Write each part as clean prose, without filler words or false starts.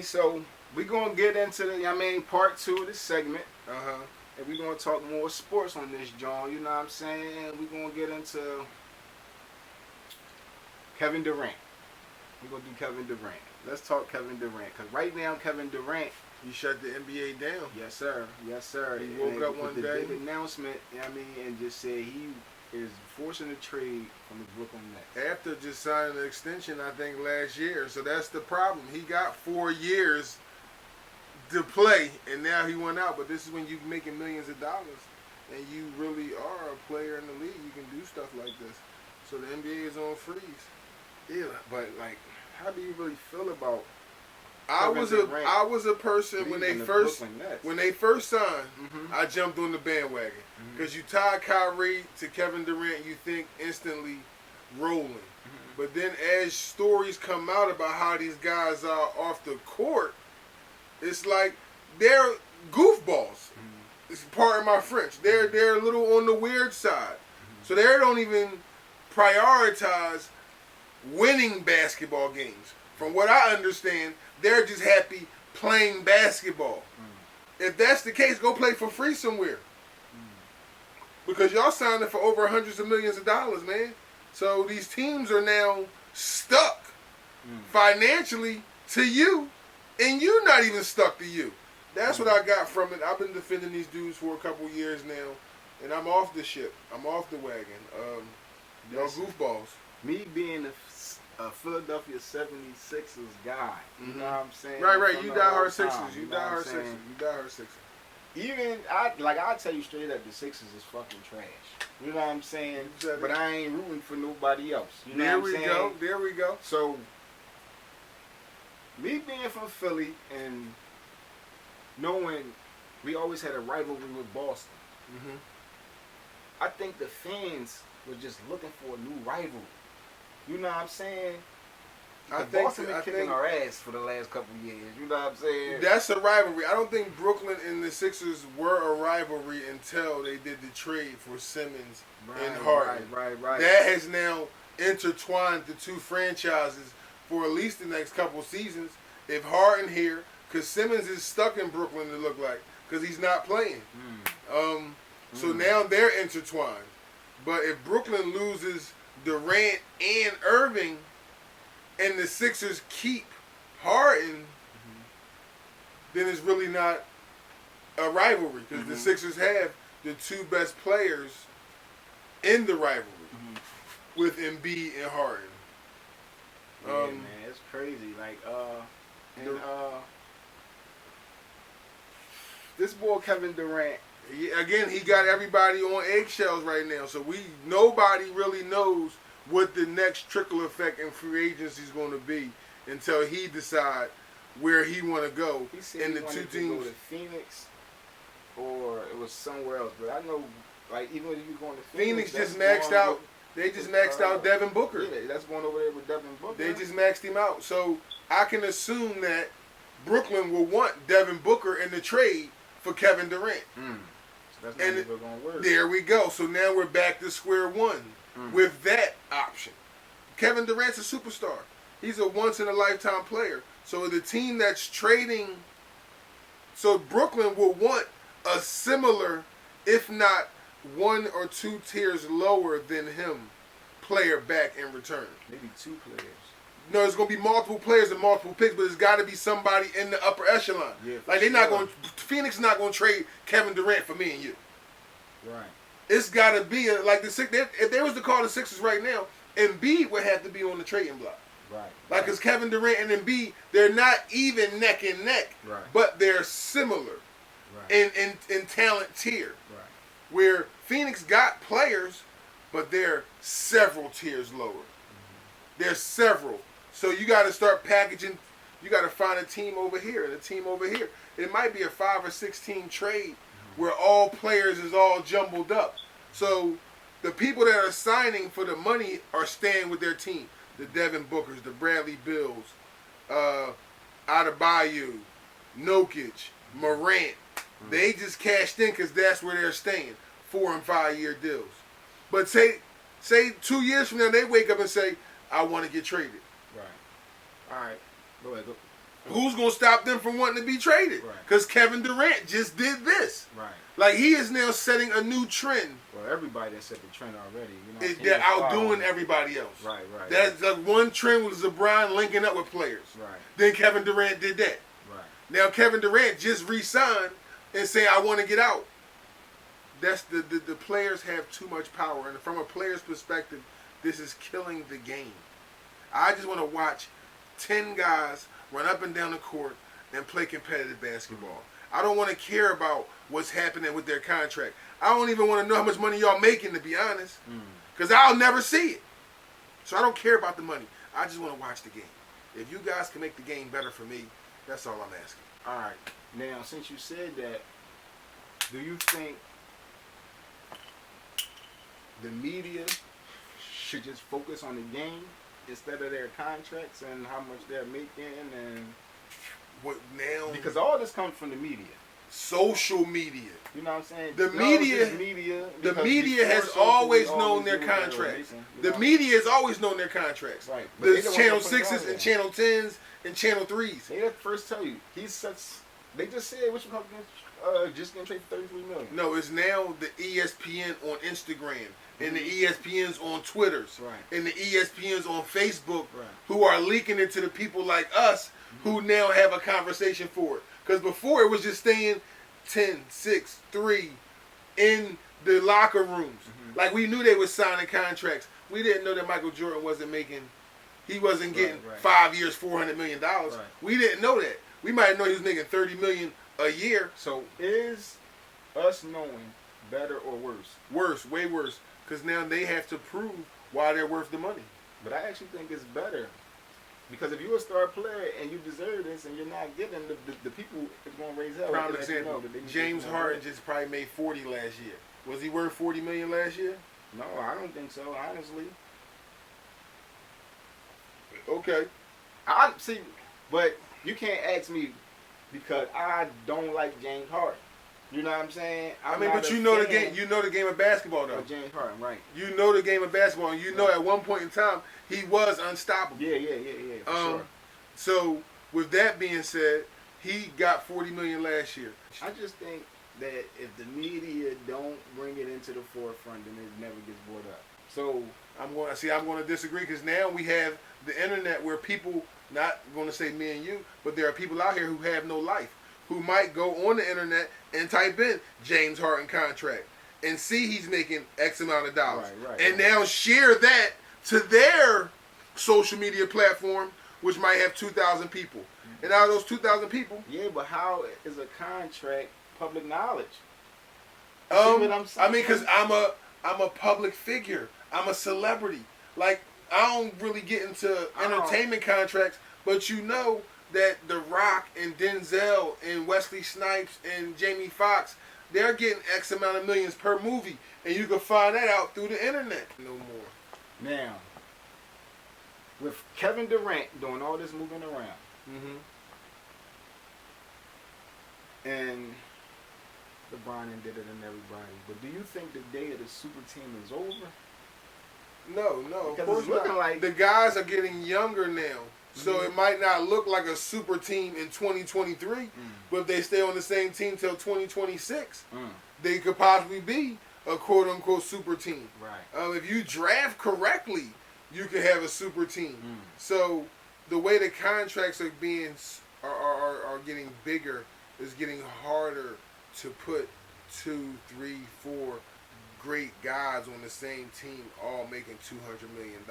mean? So we're going to get into the, part 2 of this segment. And we're going to talk more sports on this, John. You know what I'm saying? We're going to get into Kevin Durant. We're going to do Kevin Durant. Let's talk Kevin Durant. Because right now, Kevin Durant, he shut the NBA down. Yes, sir. Yes, sir. He woke up one day. Big announcement, and just said he is forcing a trade from the Brooklyn Nets. After just signing an extension, I think, last year. So that's the problem. He got 4 years to play, and now he went out. But this is when you're making millions of dollars, and you really are a player in the league. You can do stuff like this. So the NBA is on freeze. Yeah, but, like, how do you really feel about I was a person when they first signed. I jumped on the bandwagon because you tie Kyrie to Kevin Durant, you think instantly rolling. But then as stories come out about how these guys are off the court, it's like they're goofballs. It's part of my French. They're a little on the weird side, so they don't even prioritize winning basketball games. From what I understand, they're just happy playing basketball. If that's the case, go play for free somewhere. Because y'all signed it for over hundreds of millions of dollars, man. So these teams are now stuck financially to you, and you're not even stuck to you. That's what I got from it. I've been defending these dudes for a couple years now, and I'm off the ship. I'm off the wagon. Y'all goofballs. Me being a Philadelphia 76ers guy, you know what I'm saying? Right. You die-hard Sixers. You die-hard Sixers. Even, I'll tell you straight up, the Sixers is fucking trash. You know what I'm saying? But I ain't rooting for nobody else. You know what I'm saying? There we go. So, me being from Philly and knowing we always had a rivalry with Boston, I think the fans were just looking for a new rivalry. You know what I'm saying? Boston been kicking our ass for the last couple of years. You know what I'm saying? That's a rivalry. I don't think Brooklyn and the Sixers were a rivalry until they did the trade for Simmons and Harden. Right. That has now intertwined the two franchises for at least the next couple seasons. If Harden here, because Simmons is stuck in Brooklyn, it look like, because he's not playing. So now they're intertwined. But if Brooklyn loses Durant and Irving, and the Sixers keep Harden, then it's really not a rivalry because the Sixers have the two best players in the rivalry with Embiid and Harden. Yeah, man, it's crazy. Like, this boy Kevin Durant. He got everybody on eggshells right now, so nobody really knows what the next trickle effect in free agency is going to be until he decide where he want to go. He said and the two teams to go to Phoenix, or it was somewhere else. But I know, like, even if you going to Phoenix just maxed out. They just maxed out Devin Booker. Yeah, that's going over there with Devin Booker. They just maxed him out. So I can assume that Brooklyn will want Devin Booker in the trade for Kevin Durant. So that's not even going to work. There we go. So now we're back to square one with that option. Kevin Durant's a superstar. He's a once-in-a-lifetime player. So the team that's trading, so Brooklyn will want a similar, if not 1 or 2 tiers lower than him, player back in return. Maybe 2 players. No, it's going to be multiple players and multiple picks, but it's got to be somebody in the upper echelon. Yeah, like they're not going. Phoenix not going to trade Kevin Durant for me and you. Right. It's got to be like the Sixers. If they was to call the Sixers right now, Embiid would have to be on the trading block. Right. Like, because Kevin Durant and Embiid, they're not even neck and neck, but they're similar in talent tier. Right. Where Phoenix got players, but they're several tiers lower. There's several. So you got to start packaging. You got to find a team over here and a team over here. It might be a 5 or 6 team trade where all players is all jumbled up. So the people that are signing for the money are staying with their team. The Devin Bookers, the Bradley Bills, Adebayo, Jokic, Morant. They just cashed in because that's where they're staying. 4 and 5 year deals. But say 2 years from now they wake up and say, I want to get traded. Right. All right. Go ahead. Who's going to stop them from wanting to be traded? Because Kevin Durant just did this. Right. Like, he is now setting a new trend. Well, everybody that set the trend already. You know, they're outdoing everybody else. Right. That's like one trend was LeBron linking up with players. Right. Then Kevin Durant did that. Right. Now Kevin Durant just re-signed and say, I want to get out. That's the players have too much power. And from a player's perspective, this is killing the game. I just want to watch 10 guys run up and down the court and play competitive basketball. I don't want to care about what's happening with their contract. I don't even want to know how much money y'all making, to be honest, because I'll never see it. So I don't care about the money. I just want to watch the game. If you guys can make the game better for me, that's all I'm asking. All right. Now, since you said that, do you think the media should just focus on the game instead of their contracts and how much they're making? And what now? Because all this comes from the media. Social media. You know what I'm saying? The media has always known their contracts. The media has always known their contracts. Right. The Channel 6s and Channel 10s and Channel 3s. They first tell you. They just said, what you call just getting traded for $33 million. No, it's now the ESPN on Instagram. And the ESPNs on Twitters. Right. And the ESPNs on Facebook. Right. Who are leaking it to the people like us who now have a conversation for it. Because before it was just staying 10, 6, 3 in the locker rooms. Like we knew they were signing contracts. We didn't know that Michael Jordan wasn't getting 5 years, $400 million. Right. We didn't know that. We might know he was making $30 million a year. So is us knowing better or worse? Worse, way worse. Because now they have to prove why they're worth the money. But I actually think it's better. Because if you're a star player and you deserve this and you're not getting the people is going to raise hell. Prime example, James Harden just probably made $40 last year. Was he worth $40 million last year? No, I don't think so, honestly. Okay. I see, but you can't ask me because I don't like James Harden. You know what I'm saying? But you know the game. You know the game of basketball, though. James Harden, right? You know the game of basketball, and you know at one point in time he was unstoppable. Yeah. For sure. So with that being said, he got $40 million last year. I just think that if the media don't bring it into the forefront, then it never gets brought up. So I'm going to disagree because now we have the internet where people, not going to say me and you, but there are people out here who have no life, who might go on the internet and type in James Harden contract and see he's making X amount of dollars. And now share that to their social media platform, which might have 2,000 people. And out of those 2,000 people... Yeah, but how is a contract public knowledge? See what I'm saying? Because I'm a public figure. I'm a celebrity. Like, I don't really get into entertainment contracts, but you know that The Rock and Denzel and Wesley Snipes and Jamie Foxx, they're getting X amount of millions per movie. And you can find that out through the internet. No more. Now, with Kevin Durant doing all this moving around, and LeBron did it and everybody, but do you think the day of the super team is over? No. Because it's looking like the guys are getting younger now. So it might not look like a super team in 2023, but if they stay on the same team till 2026, they could possibly be a quote-unquote super team. Right. If you draft correctly, you could have a super team. So the way the contracts are are getting bigger, is getting harder to put 2, 3, 4 great guys on the same team, all making $200 million.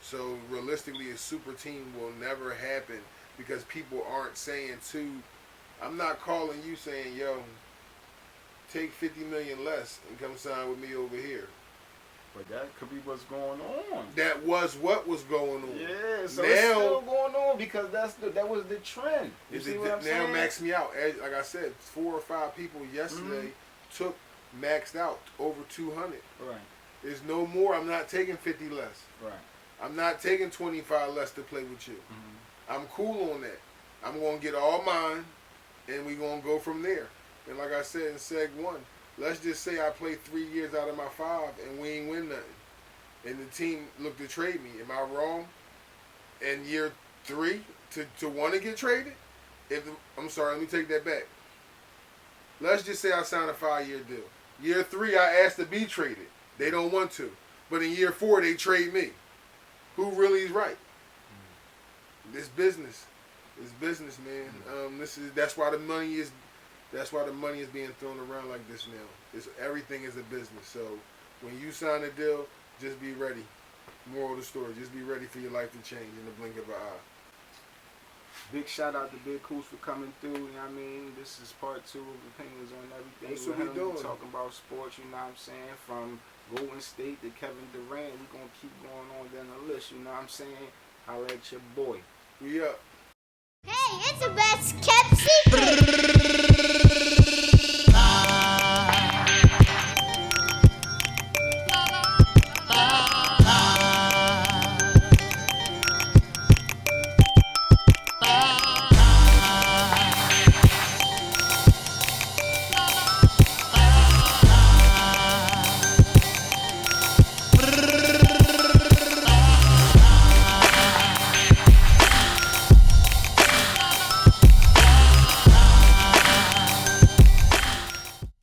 So realistically, a super team will never happen because people aren't saying I'm not calling you saying, yo, take $50 million less and come sign with me over here. But that could be what's going on. That was what was going on. Yeah, so it's still going on because that was the trend. You see what I'm saying? Now max me out. Like I said, 4 or 5 people yesterday maxed out over 200. Right. There's no more. I'm not taking 50 less. Right. I'm not taking 25 less to play with you. I'm cool on that. I'm going to get all mine, and we're going to go from there. And like I said in Seg 1, let's just say I played 3 years out of my 5, and we ain't win nothing. And the team looked to trade me. Am I wrong? And year 3 to want to get traded. I'm sorry, let me take that back. Let's just say I sign a 5-year deal. Year 3, I asked to be traded. They don't want to. But in year 4, they trade me. Who really is right? This business. It's business, man. That's why the money is being thrown around like this now. Everything is a business. So when you sign a deal, just be ready. Moral of the story, just be ready for your life to change in the blink of an eye. Big shout out to Big Coos for coming through, you know what I mean? This is part 2 of Opinions on Everything. That's what we doing. Talking about sports, you know what I'm saying? From Golden State to Kevin Durant, we're going to keep going on down the list, you know what I'm saying? Holla at your boy. We up. Hey, it's the best kept secret.